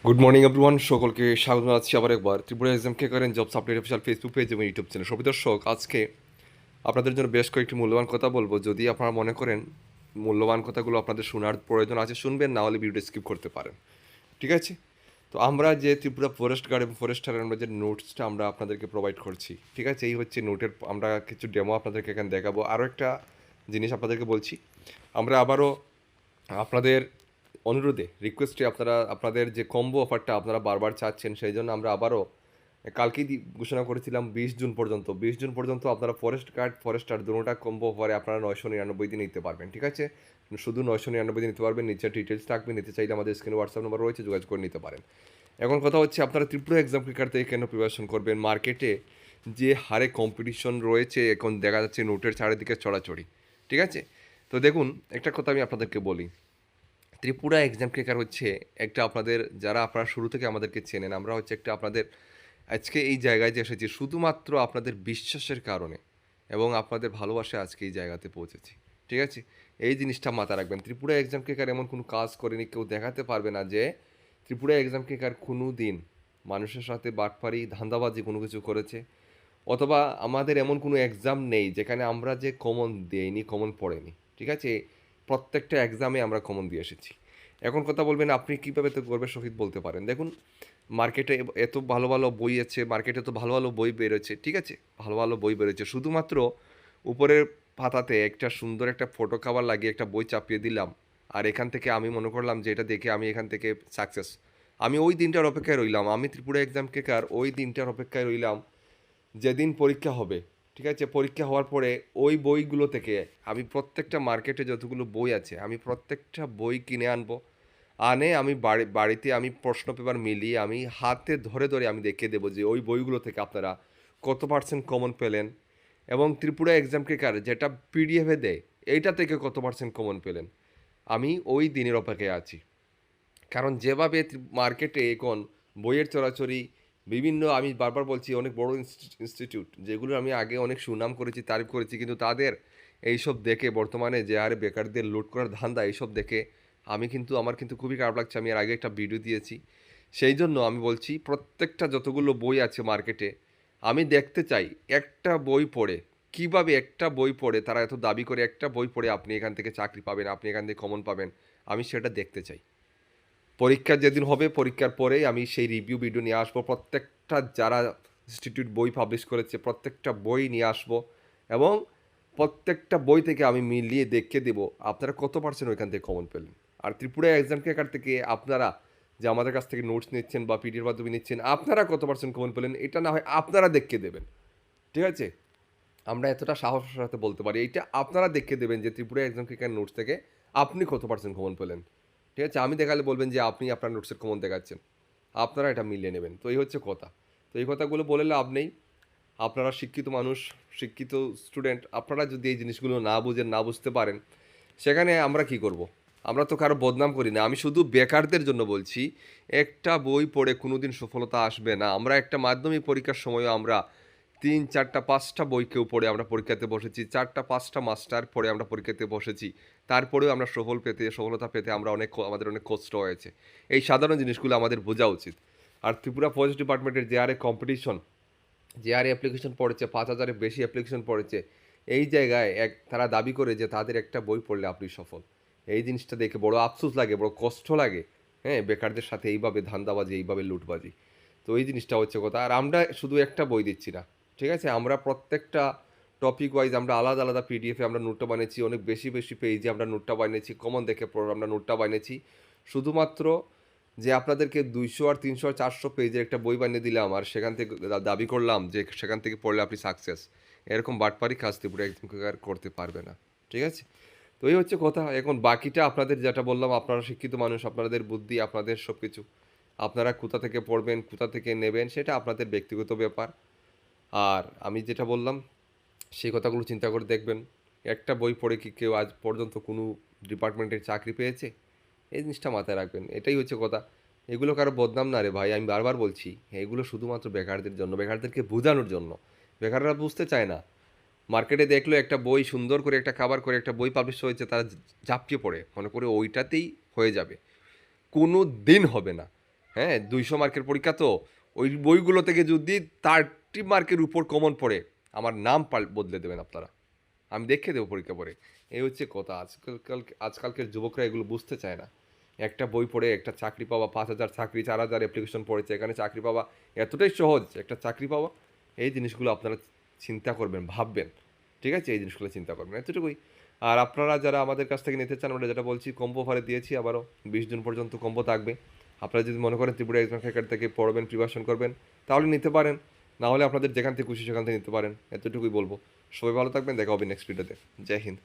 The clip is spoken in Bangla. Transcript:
গুড মর্নিং এভরিওয়ান, সকলকে স্বাগত জানাচ্ছি আবার একবার ত্রিপুরা এক্সাম কে করেন jobs update official Facebook page এবং ইউটিউব চ্যানেল। সবাই দর্শক, আজকে আপনাদের জন্য বেশ কয়েকটি মূল্যবান কথা বলবো। যদি আপনারা মনে করেন মূল্যবান কথাগুলো আপনাদের শোনার প্রয়োজন আছে, শুনবেন, না হলে ভিডিও স্কিপ করতে পারেন, ঠিক আছে? তো আমরা যে ত্রিপুরা ফরেস্ট গার্ড এবং ফরেস্টার আমরা যে নোটসটা আমরা আপনাদেরকে প্রোভাইড করছি, ঠিক আছে, এই হচ্ছে নোটের আমরা কিছু ডেমো আপনাদেরকে এখানে দেখাবো। আরও একটা জিনিস আপনাদেরকে বলছি, আমরা আবারও আপনাদের অনুরোধে রিকোয়েস্টে আপনারা আপনাদের যে কম্বো অফারটা আপনারা বারবার চাচ্ছেন, সেই জন্য আমরা আবারও কালকেই ঘোষণা করেছিলাম 20 জুন পর্যন্ত। 20 জুন পর্যন্ত আপনারা ফরেস্ট গার্ড ফরেস্টার দুটোটা কম্বো অফারে আপনারা 999 দিন নিতে পারবেন, ঠিক আছে? শুধু 999 দিন নিতে পারবেন। নিচে ডিটেলস থাকবে, নিতে চাইলে আমাদের স্ক্রিনে হোয়াটসঅ্যাপ নাম্বার রয়েছে, যোগাযোগ করে নিতে পারেন। এখন কথা হচ্ছে, আপনারা ত্রিপুরা এক্সাম ক্লিকার থেকে কেন প্রিপারেশন করবেন? মার্কেটে যে হারে কম্পিটিশন রয়েছে, এখন দেখা যাচ্ছে নোটের চারিদিকে চড়াচড়ি, ঠিক আছে? তো দেখুন, একটা কথা আমি আপনাদেরকে বলি, ত্রিপুরা এক্সাম ক্রেকার হচ্ছে একটা আপনাদের, যারা আপনারা শুরু থেকে আমাদেরকে চেনেন, আমরা হচ্ছে একটা আপনাদের আজকে এই জায়গায় যে এসেছি শুধুমাত্র আপনাদের বিশ্বাসের কারণে এবং আপনাদের ভালোবাসায় আজকে এই জায়গাতে পৌঁছেছি, ঠিক আছে? এই জিনিসটা মাথায় রাখবেন। ত্রিপুরা এক্সাম ক্রেকার এমন কোনো কাজ করেনি, কেউ দেখাতে পারবে না যে ত্রিপুরা এক্সাম ক্রেকার কোনো দিন মানুষের সাথে বাটপারি ধান্দাবাজি কোনো কিছু করেছে, অথবা আমাদের এমন কোনো এক্সাম নেই যেখানে আমরা যে কমন দেইনি, কমন পড়েনি, ঠিক আছে? প্রত্যেকটা এক্সামে আমরা কমন দিয়ে এসেছি। এখন কথা বলবেন আপনি কীভাবে তো গর্বের সহিত বলতে পারেন? দেখুন, মার্কেটে এত ভালো ভালো বই আছে, মার্কেটে তো ভালো ভালো বই বেরোচ্ছে, ঠিক আছে, ভালো ভালো বই বেরোচ্ছে, শুধুমাত্র উপরের পাতাতে একটা সুন্দর একটা ফটো কভার লাগিয়ে একটা বই চাপিয়ে দিলাম, আর এখান থেকে আমি মনে করলাম যে এটা দেখে আমি এখান থেকে সাকসেস। আমি ওই দিনটার অপেক্ষায় রইলাম, আমি ত্রিপুরা এক্সাম কেকার ওই দিনটার অপেক্ষায় রইলাম যেদিন পরীক্ষা হবে, ঠিক আছে? পরীক্ষা হওয়ার পরে ওই বইগুলো থেকে আমি প্রত্যেকটা মার্কেটে যতগুলো বই আছে আমি প্রত্যেকটা বই কিনে আনবো, আনে আমি বাড়িতে আমি প্রশ্ন পেপার মিলিয়ে আমি হাতে ধরে ধরে আমি দেখিয়ে দেবো যে ওই বইগুলো থেকে আপনারা কত পার্সেন্ট কমন পেলেন, এবং ত্রিপুরা এক্সাম ক্রেকার যেটা পিডিএফে দেয় এইটা থেকে কত পার্সেন্ট কমন পেলেন। আমি ওই দিনের অপেক্ষায় আছি, কারণ যেভাবে মার্কেটে এখন বইয়ের চলাচলি, বিভিন্ন, আমি বারবার বলছি, অনেক বড় ইনস্টিটিউট যেগুলো আমি আগে অনেক সুনাম করেছি, তারিফ করেছি, কিন্তু তাদের এইসব দেখে বর্তমানে যে হারে বেকারদের লুট করার ধান্দা, এইসব দেখে আমার কিন্তু খুবই খারাপ লাগছে। আমি এর আগে একটা ভিডিও দিয়েছি, সেই জন্য আমি বলছি প্রত্যেকটা যতগুলো বই আছে মার্কেটে আমি দেখতে চাই একটা বই পড়ে, কিভাবে একটা বই পড়ে তারা এত দাবি করে একটা বই পড়ে আপনি এখান থেকে চাকরি পাবেন, আপনি এখান থেকে কমন পাবেন, আমি সেটা দেখতে চাই। পরীক্ষা যেদিন হবে, পরীক্ষার পরেই আমি সেই রিভিউ ভিডিও নিয়ে আসবো, প্রত্যেকটা যারা ইনস্টিটিউট বই পাবলিশ করেছে প্রত্যেকটা বই নিয়ে আসবো, এবং প্রত্যেকটা বই থেকে আমি মিলিয়ে দেখিয়ে দেবো আপনারা কত পার্সেন্ট ওইখান থেকে কমন পেলেন। আর ত্রিপুরা এক্সাম ক্র্যাকার থেকে আপনারা যে আমাদের কাছ থেকে নোটস নিচ্ছেন বা পিডিএফ মাধ্যমে নিচ্ছেন, আপনারা কত পার্সেন্ট কমন পেলেন এটা না হয় আপনারা দেখিয়ে দেবেন, ঠিক আছে? আমরা এতটা সাহসের সাথে বলতে পারি, এইটা আপনারা দেখিয়ে দেবেন যে ত্রিপুরা এক্সাম ক্র্যাকার নোটস থেকে আপনি কত পার্সেন্ট কমন পেলেন, ঠিক আছে? আমি দেখালে বলবেন যে আপনি আপনার নোটসের কমন দেখাচ্ছেন, আপনারা এটা মিলিয়ে নেবেন। তো এই হচ্ছে কথা। তো এই কথাগুলো বলে লাভ নেই। আপনারা শিক্ষিত মানুষ, শিক্ষিত স্টুডেন্ট, আপনারা যদি এই জিনিসগুলো না বুঝেন, না বুঝতে পারেন, সেখানে আমরা কি করব? আমরা তো কারো বদনাম করি না, আমি শুধু বেকারদের জন্য বলছি, একটা বই পড়ে কোনো দিন সফলতা আসবে না। আমরা একটা মাধ্যমিক পরীক্ষার সময়ও আমরা 3, 4, 5টা বই কেউ পড়ে আমরা পরীক্ষাতে বসেছি, 4টা 5টা মাস্টার পড়ে আমরা পরীক্ষাতে বসেছি, তারপরেও আমরা সফলতা পেতে আমরা আমাদের অনেক কষ্ট হয়েছে। এই সাধারণ জিনিসগুলো আমাদের বোঝা উচিত। আর ত্রিপুরা ফরেস্ট ডিপার্টমেন্টের যে হারে কম্পিটিশন, যে হারে অ্যাপ্লিকেশন পড়েছে, 5,000-এর বেশি অ্যাপ্লিকেশন পড়েছে, এই জায়গায় তারা দাবি করে যে তাদের একটা বই পড়লে আপনি সফল। এই জিনিসটা দেখে বড় আফসোস লাগে, বড় কষ্ট লাগে। হ্যাঁ, বেকারদের সাথে এইভাবে ধান্দাবাজি, এইভাবে লুটবাজি, তো এই জিনিসটা হচ্ছে কথা। আর আমরা শুধু একটা বই দিচ্ছি না, ঠিক আছে? আমরা প্রত্যেকটা টপিক ওয়াইজ আমরা আলাদা আলাদা পিডিএফে আমরা নোটটা বানিয়েছি, অনেক বেশি বেশি পেজে আমরা নোটটা বানিয়েছি, কমন দেখে আমরা নোটটা বানিয়েছি, শুধুমাত্র যে আপনাদেরকে 200 আর 300 আর 400 পেজের একটা বই বানিয়ে দিলাম আর সেখান থেকে দাবি করলাম যে সেখান থেকে পড়লে আপনি সাকসেস, এরকম বাটপারি কাজ ত্রিপুরা একদম করতে পারবে না, ঠিক আছে? তো এই হচ্ছে কথা। এখন বাকিটা আপনাদের যেটা বললাম, আপনারা শিক্ষিত মানুষ, আপনাদের বুদ্ধি, আপনাদের সব কিছু, আপনারা কোথা থেকে পড়বেন, কোথা থেকে নেবেন, সেটা আপনাদের ব্যক্তিগত ব্যাপার। আর আমি যেটা বললাম সেই কথাগুলো চিন্তা করে দেখবেন, একটা বই পড়ে কি কেউ আজ পর্যন্ত কোনো ডিপার্টমেন্টের চাকরি পেয়েছে? এই জিনিসটা মাথায় রাখবেন, এটাই হচ্ছে কথা। এগুলো কারো বদনাম না রে ভাই, আমি বারবার বলছি, এগুলো শুধুমাত্র বেকারদের জন্য, বেকারদেরকে বোঝানোর জন্য। বেকাররা বুঝতে চায় না। মার্কেটে দেখলো একটা বই সুন্দর করে একটা খাবার করে একটা বই পাবলিশ হয়েছে, তারা ঝাঁপিয়ে পড়ে, মনে করে ওইটাতেই হয়ে যাবে। কোনো দিন হবে না। হ্যাঁ, 200 মার্কের পরীক্ষা তো, ওই বইগুলো থেকে যদি 30 মার্কের উপর কমন পড়ে আমার নাম বদলে দেবেন আপনারা, আমি দেখে দেবো পরীক্ষা পড়ে। এই হচ্ছে কথা। আজকালকের যুবকরা এগুলো বুঝতে চায় না। একটা বই পড়ে একটা চাকরি পাওয়া, 5,000 চাকরি, 4,000 অ্যাপ্লিকেশন পড়েছে, এখানে চাকরি পাওয়া এতটাই সহজ একটা চাকরি পাওয়া। এই জিনিসগুলো আপনারা চিন্তা করবেন, ভাববেন, ঠিক আছে? এই জিনিসগুলো চিন্তা করবেন, এতটুকুই। আর আপনারা যারা আমাদের কাছ থেকে নিতে চান, আমরা যেটা বলছি কম্বো অফারে দিয়েছি, আবারও 20 জুন পর্যন্ত কম্বো থাকবে। আপনারা যদি মনে করেন ত্রিপুরা এক্সাম ক্র্যাকার থেকে পড়বেন, প্রিপারেশন করবেন, তাহলে নিতে পারেন। না হলে আপনাদের যেখান থেকে খুশি সেখান থেকে নিতে পারেন, এতটুকুই বলবো। সবাই ভালো থাকবেন, দেখা হবে নেক্সট ভিডিওতে। জয় হিন্দ।